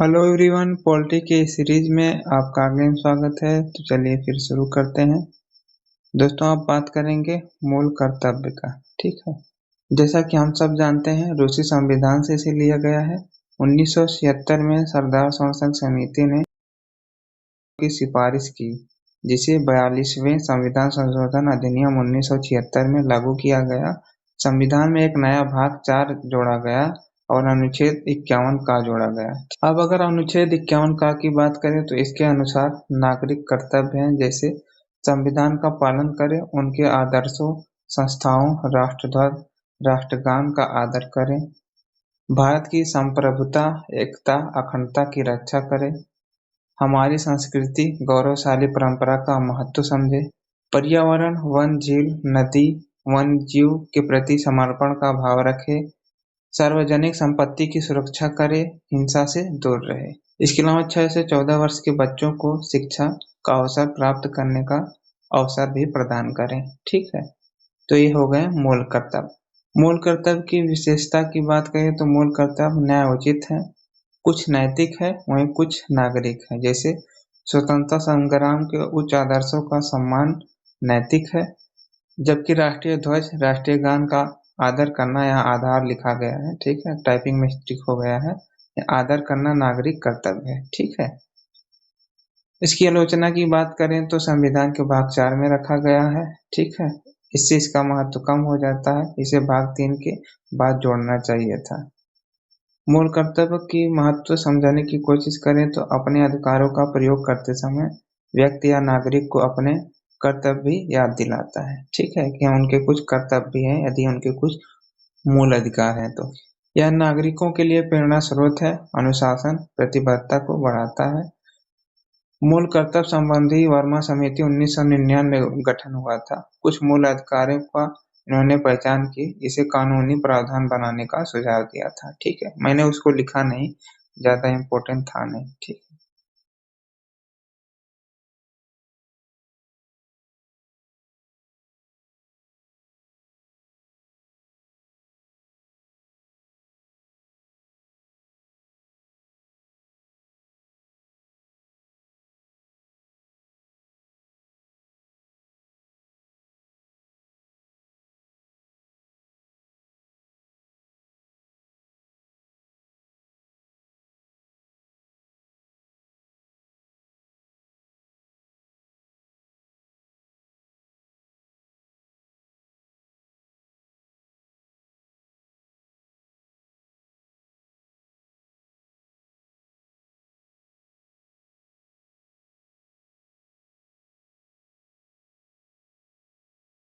Hello everyone, polity के इस series में आपका अगेन स्वागत है। तो चलिए फिर शुरू करते हैं। दोस्तों, आप बात करेंगे मूल कर्तव्य का। ठीक है। जैसा कि हम सब जानते हैं, रूसी संविधान से इसे लिया गया है। 1976 में सरदार संसद समिति ने की सिफारिश की, जिसे 42वें संविधान संशोधन अधिनियम 1976 में लागू किया गया। संविधान में एक नया भाग 4 जोड़ा गया और अनुच्छेद 51 का जोड़ा गया। अब अगर अनुच्छेद 51 का की बात करें तो इसके अनुसार नागरिक कर्तव्य हैं, जैसे संविधान का पालन करें, उनके आदर्शों, संस्थाओं, राष्ट्रध्वज, राष्ट्रगान का आदर करें, भारत की संप्रभुता, एकता, अखंडता की रक्षा करें, हमारी संस्कृति, गौरवशाली परंपरा का महत्व समझे, पर्यावरण, वन, झील, नदी, वन जीव के प्रति समर्पण का भाव रखे, सार्वजनिक संपत्ति की सुरक्षा करे, हिंसा से दूर रहे। इसके अलावा 6 से 14 वर्ष के बच्चों को शिक्षा का अवसर प्राप्त करने का अवसर भी प्रदान करें। ठीक है। तो ये हो गए मूल कर्तव्य। मूल कर्तव्य की विशेषता की बात करें तो मूल कर्तव्य न्यायोचित है, कुछ नैतिक है, वहीं कुछ नागरिक है। जैसे स्वतंत्रता संग्राम के उच्च आदर्शों का सम्मान नैतिक है, जबकि राष्ट्रीय ध्वज, राष्ट्रीय गान का आदर करना, यहाँ आधार लिखा गया है। ठीक है, टाइपिंग मिस्टेक हो गया है। आदर करना नागरिक कर्तव्य है। ठीक है। इसकी आलोचना की बात करें तो संविधान के भाग 4 में रखा गया है। ठीक है। इससे इसका महत्व कम हो जाता है, इसे भाग 3 के बाद जोड़ना चाहिए था। मूल कर्तव्य की महत्व समझाने की कोशिश करें तो अपने अधिकारों का प्रयोग करते समय व्यक्ति या नागरिक को अपने कर्तव्य भी याद दिलाता है। ठीक है, कि उनके कुछ कर्तव्य भी हैं यदि उनके कुछ मूल अधिकार हैं तो। यह नागरिकों के लिए प्रेरणा स्रोत है, अनुशासन, प्रतिबद्धता को बढ़ाता है। मूल कर्तव्य संबंधी वर्मा समिति 1999 में गठन हुआ था। कुछ मूल अधिकारों का इन्होंने पहचान की, इसे कानूनी प्रावधान बनाने का सुझाव दिया था। ठीक है, मैंने उसको लिखा नहीं, ज्यादा इम्पोर्टेंट था नहीं। ठीक।